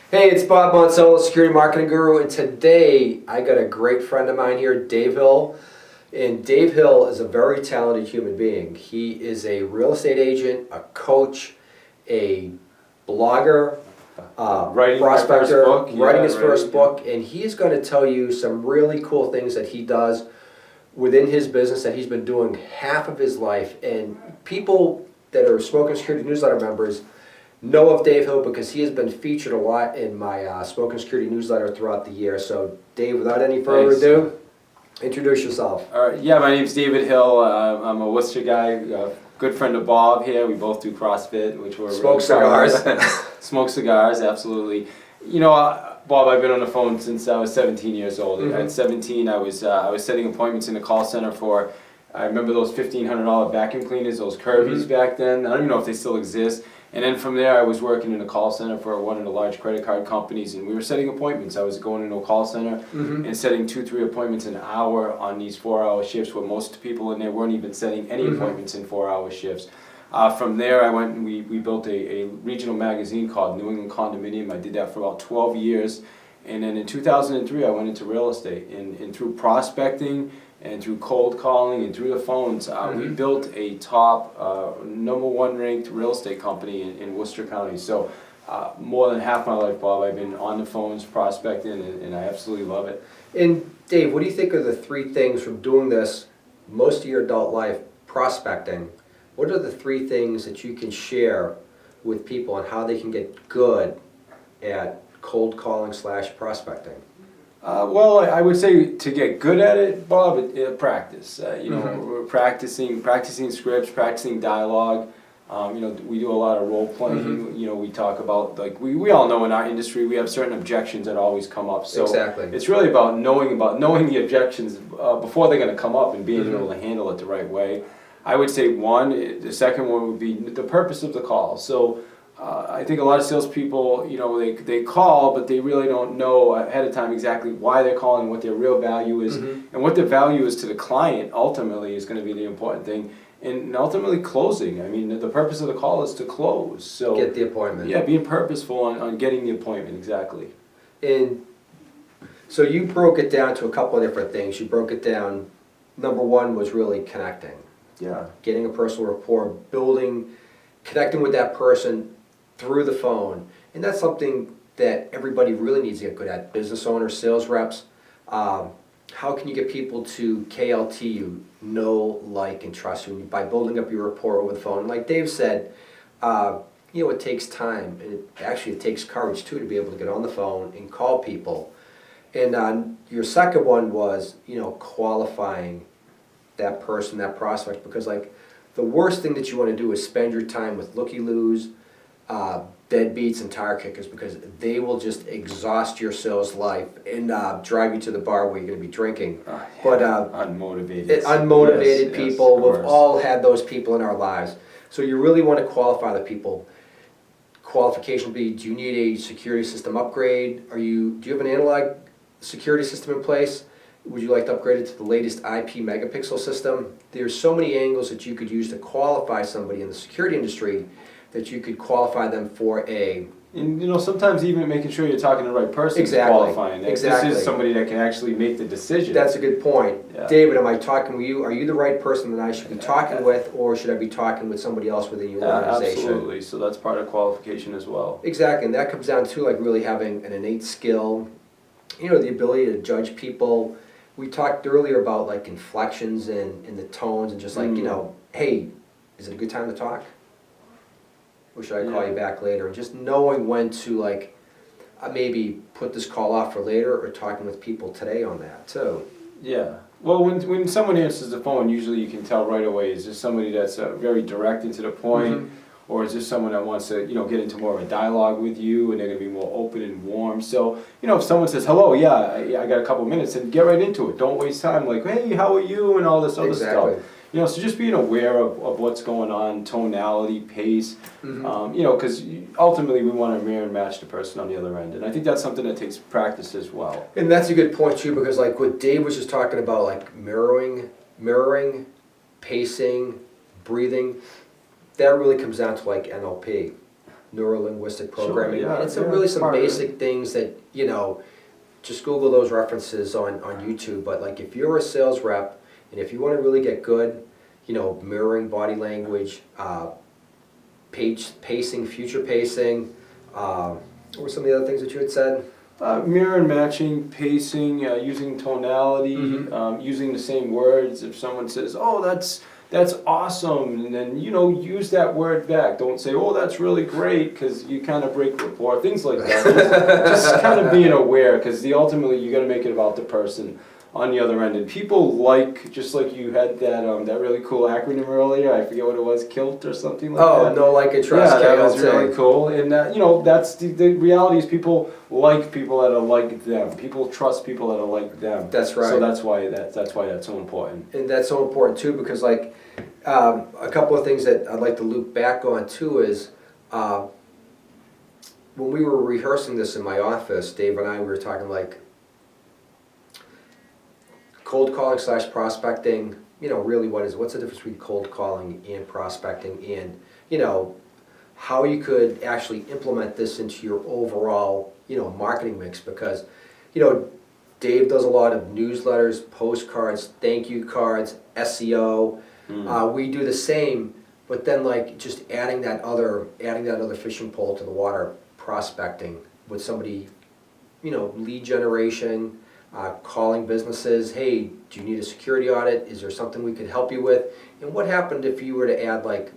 Hey, it's Bob Maunsell, Security Marketing Guru, and today I got a great friend of mine here, Dave Hill. And Dave Hill is a very talented human being. He is a real estate agent, a coach, a blogger, prospector, writing his first book, and he's going to tell you some really cool things that he does within his business that he's been doing half of his life. And people that are Smoking Security newsletter members know of Dave Hill because he has been featured a lot in my Smoking Security newsletter throughout the year. So, Dave, without any further ado, introduce yourself. All right. Yeah, my name's David Hill. I'm a Worcester guy, a good friend of Bob here. We both do CrossFit, which we're Smoke cigars. Smoke cigars, absolutely. You know, Bob, I've been on the phone since I was 17 years old. Mm-hmm. At 17, I was setting appointments in the call center for, I remember those $1,500 vacuum cleaners, those Kirby's back then. I don't even know if they still exist. And then from there, I was working in a call center for one of the large credit card companies, and we were setting appointments. I was going into a call center and setting 2-3 appointments an hour on these 4-hour shifts, where most people in there weren't even setting any appointments in 4-hour shifts. From there, I went and we built a regional magazine called New England Condominium. I did that for about 12 years. And then in 2003, I went into real estate. And through prospecting and through cold calling and through the phones, we built a top #1 ranked real estate company in Worcester County. So more than half my life, Bob, I've been on the phones prospecting, and I absolutely love it. And Dave, what do you think are the 3 things from doing this most of your adult life, prospecting? What are the 3 things that you can share with people on how they can get good at cold calling / prospecting? Well, I would say to get good at it, Bob, practice. We're practicing scripts, practicing dialogue. We do a lot of role playing. We talk about, like, we all know in our industry we have certain objections that always come up. So exactly. It's really about knowing the objections before they're going to come up and being able to handle it the right way. I would say the second one would be the purpose of the call. So I think a lot of salespeople, they call, but they really don't know ahead of time exactly why they're calling, what their real value is, and what the value is to the client ultimately is going to be the important thing. And ultimately closing. I mean, the purpose of the call is to close. So get the appointment. Yeah, being purposeful on getting the appointment, exactly. And so you broke it down to a couple of different things. You broke it down, number 1 was really connecting. Yeah. Getting a personal rapport, connecting with that person through the phone. And that's something that everybody really needs to get good at. Business owners, sales reps. How can you get people to KLT you, know, like, and trust you? By building up your rapport over the phone. Like Dave said, it takes time. And it takes courage, too, to be able to get on the phone and call people. And your second one was, qualifying that person, that prospect. Because, like, the worst thing that you want to do is spend your time with looky-loos, deadbeats and tire kickers, because they will just exhaust your sales life and drive you to the bar where you're going to be drinking. But unmotivated people, we've all had those people in our lives. So you really want to qualify the people. Qualification would be: do you need a security system upgrade? Do you have an analog security system in place? Would you like to upgrade it to the latest IP megapixel system? There's so many angles that you could use to qualify somebody in the security industry, that you could qualify them for a... And sometimes even making sure you're talking to the right person. Exactly. Qualifying. Exactly. This is somebody that can actually make the decision. That's a good point. Yeah. David, am I talking with you? Are you the right person that I should be talking with, or should I be talking with somebody else within your organization? Absolutely. So that's part of qualification as well. Exactly, and that comes down to, like, really having an innate skill, the ability to judge people. We talked earlier about, like, inflections and the tones, and just like, hey, is it a good time to talk? Or should I call you back later? And just knowing when to, like, maybe put this call off for later, or talking with people today on that too. Yeah. Well, when someone answers the phone, usually you can tell right away, is this somebody that's very direct and to the point, or is this someone that wants to, get into more of a dialogue with you, and they're going to be more open and warm? So, if someone says, hello, I got a couple minutes, and get right into it. Don't waste time like, hey, how are you, and all this other stuff. So just being aware of what's going on, tonality, pace, because ultimately we want to mirror and match the person on the other end. And I think that's something that takes practice as well. And that's a good point too, because like what Dave was just talking about, like mirroring, pacing, breathing, that really comes down to like NLP. neuro-linguistic programming. Sure, yeah, And it's yeah, really some part of it. basic things that, just Google those references on YouTube. But like if you're a sales rep and if you want to really get good, mirroring body language, pacing, future pacing, what were some of the other things that you had said? Mirror and matching, pacing, using tonality, using the same words. If someone says, "Oh, that's awesome," and then use that word back. Don't say, "Oh, that's really great," because you kind of break rapport. Things like that. Just kind of being aware, because ultimately you got to make it about the person on the other end. And people just like you had that really cool acronym earlier. I forget what it was, KILT or something like that. Oh, no, like and trust. Yeah, that was KLT. really cool. And that's the reality is people like people that are like them. People trust people that are like them. That's right. So that's why that's so important. And that's so important too, because like a couple of things that I'd like to loop back on too is when we were rehearsing this in my office, Dave and I, we were talking like cold calling / prospecting. Really what's the difference between cold calling and prospecting, and how you could actually implement this into your overall marketing mix, because Dave does a lot of newsletters, postcards, thank you cards, SEO. We do the same, but then like just adding that other fishing pole to the water, prospecting with somebody, lead generation, calling businesses. Hey, do you need a security audit? Is there something we could help you with? And what happened if you were to add like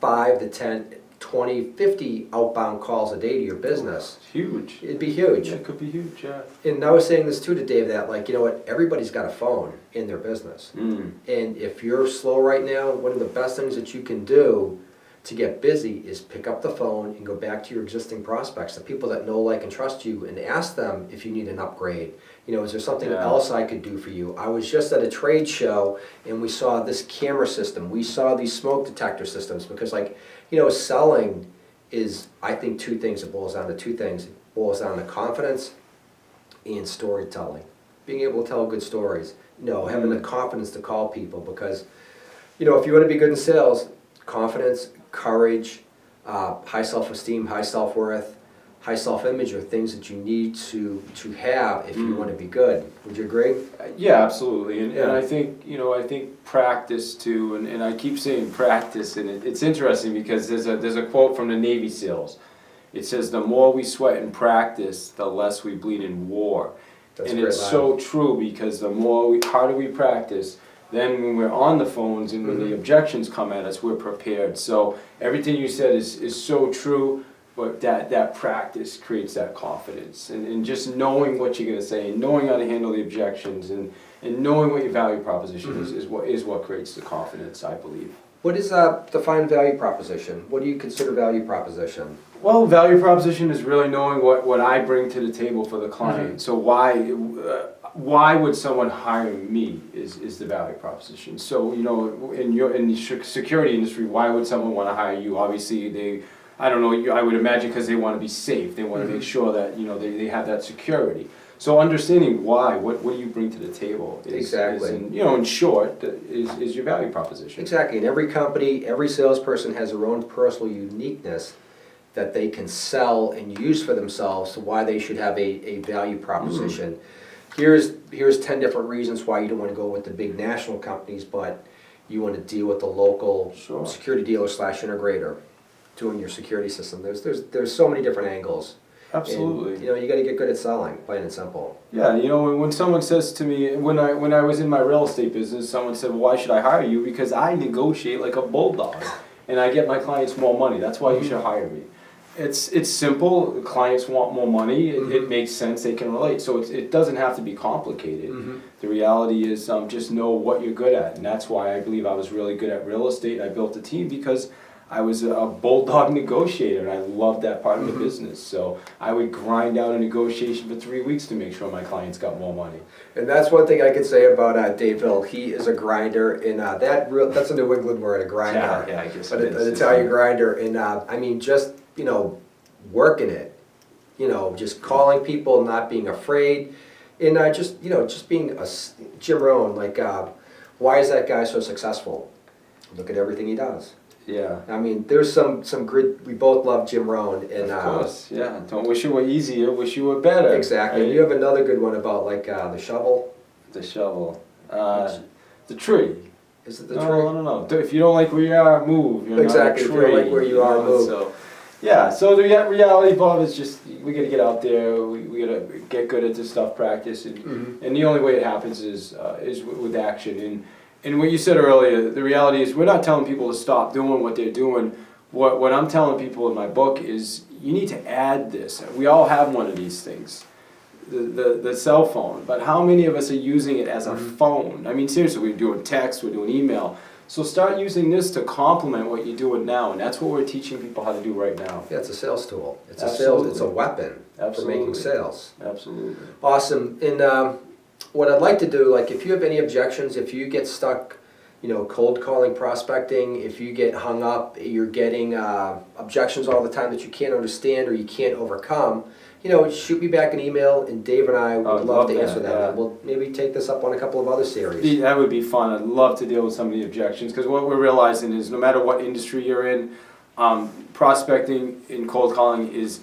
5 to 10, 20, 50 outbound calls a day to your business? It's huge. It'd be huge. Yeah, it could be huge, yeah. And I was saying this too to Dave, that like, everybody's got a phone in their business. And if you're slow right now, one of the best things that you can do to get busy is pick up the phone and go back to your existing prospects, the people that know, like, and trust you, and ask them if you need an upgrade. Is there something else I could do for you? I was just at a trade show and we saw this camera system. We saw these smoke detector systems, because selling is, I think, two things. It boils down to two things. It boils down to confidence and storytelling. Being able to tell good stories. Having the confidence to call people, because, if you want to be good in sales, confidence, courage, high self-esteem, high self-worth, high self-image are things that you need to have if you want to be good. Would you agree? Yeah, absolutely. And I think I think practice too. And I keep saying practice, and it's interesting because there's a quote from the Navy SEALs. It says, "The more we sweat in practice, the less we bleed in war." That's and a great it's line. so true, because the harder we practice, then when we're on the phones and when the objections come at us, we're prepared. So everything you said is so true, but that practice creates that confidence. And just knowing what you're going to say, and knowing how to handle the objections, and knowing what your value proposition is what creates the confidence, I believe. What is define value proposition? What do you consider value proposition? Well, value proposition is really knowing what I bring to the table for the client. So why would someone hire me is the value proposition. So in the security industry, why would someone want to hire you? Obviously I don't know, I would imagine because they want to be safe. They want to make sure that they have that security. So understanding why, what do you bring to the table Exactly. in short, is your value proposition. Exactly. And every company, every salesperson has their own personal uniqueness that they can sell and use for themselves, to why they should have a value proposition. Here's 10 different reasons why you don't want to go with the big national companies, but you want to deal with the local security dealer / integrator doing your security system. There's so many different angles. Absolutely. And, you got to get good at selling, plain and simple. Yeah, when someone says to me, when I was in my real estate business, someone said, "Well, why should I hire you?" Because I negotiate like a bulldog, and I get my clients more money. That's why you should hire me. It's simple. The clients want more money. It makes sense. They can relate. So it doesn't have to be complicated. The reality is just know what you're good at, and that's why I believe I was really good at real estate. I built a team because I was a bulldog negotiator, and I loved that part of the business. So I would grind out a negotiation for 3 weeks to make sure my clients got more money. And that's one thing I could say about Dave Hill. He is a grinder, and that's a New England word, a grinder. Yeah, I guess But it is. an Italian grinder, and just working it, just calling people, not being afraid, and just being a Jim Rohn. Like, why is that guy so successful? Look at everything he does. Yeah. I mean, there's some good, we both love Jim Rohn. And, Of course, yeah. Don't wish it were easier, wish you were better. Exactly. Right? You have another good one about like the shovel. The shovel. The tree. Is it the No, tree? no. If you don't like where you are, move. You're Exactly. Not a If you don't tree, like where you are, move. So, yeah. So the reality, Bob, is just we got to get out there. We got to get good at this stuff, practice, and the only way it happens is with action. And what you said earlier, the reality is we're not telling people to stop doing what they're doing. What I'm telling people in my book is you need to add this. We all have one of these things. The cell phone, but how many of us are using it as a phone? I mean, seriously, we're doing text, we're doing email. So start using this to complement what you're doing now, and that's what we're teaching people how to do right now. Yeah, it's a sales tool. It's Absolutely. it's a weapon for making sales. Absolutely. Awesome. And what I'd like to do, like if you have any objections, if you get stuck, cold calling, prospecting, if you get hung up, you're getting objections all the time that you can't understand or you can't overcome, shoot me back an email, and Dave and I would love to answer that. Yeah. And we'll maybe take this up on a couple of other series. That would be fun. I'd love to deal with some of the objections, because what we're realizing is no matter what industry you're in, prospecting and cold calling is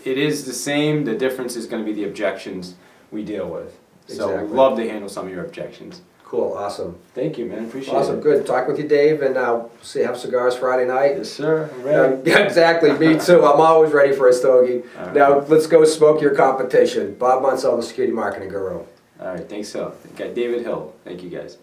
the same. The difference is going to be the objections we deal with. So Exactly. we'd love to handle some of your objections. Cool, awesome. Thank you, man. Appreciate Awesome, it. good. Talk with you, Dave, and have cigars Friday night. Yes, sir. I'm ready. Yeah, exactly, me too. I'm always ready for a stogie. All right. Now, let's go smoke your competition. Bob Maunsell, the Security Marketing Guru. All right. Thanks, so. Got David Hill. Thank you, guys.